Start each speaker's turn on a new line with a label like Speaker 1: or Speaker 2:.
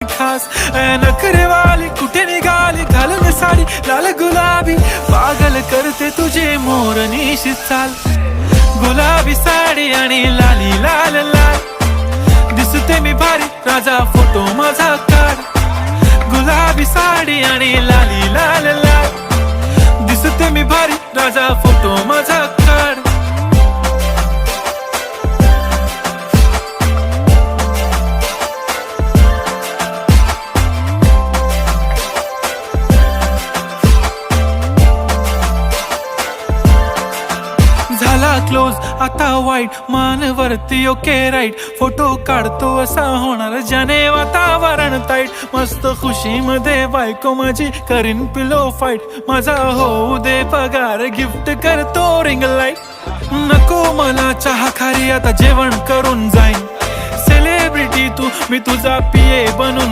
Speaker 1: खास नखरेवाली कुठे निघाली घालून साडी लाल गुलाबी पागल करते तुझे मोरनीशी चाल गुलाबी साडी आणि लाली लाल लाल दिसते मी भारी राजा फोटो माझा काढ गुलाबी साडी आणि लाली लाल लाल दिसते मी भारी राजा फोटो माझा काढ झाला क्लोज आता वाईट मानवरती ओके राईट फोटो काढतो असा होणार ज्याने वातावरण ताईट मस्त खुशी मध्ये बायको माझी करीन पिलो फाईट माझा होऊ दे पगार गिफ्ट करतो रिंग लाईट नको मला चहा खारी आता जेवण करून जाईन सेलिब्रिटी तू मी तुझा पिये बनून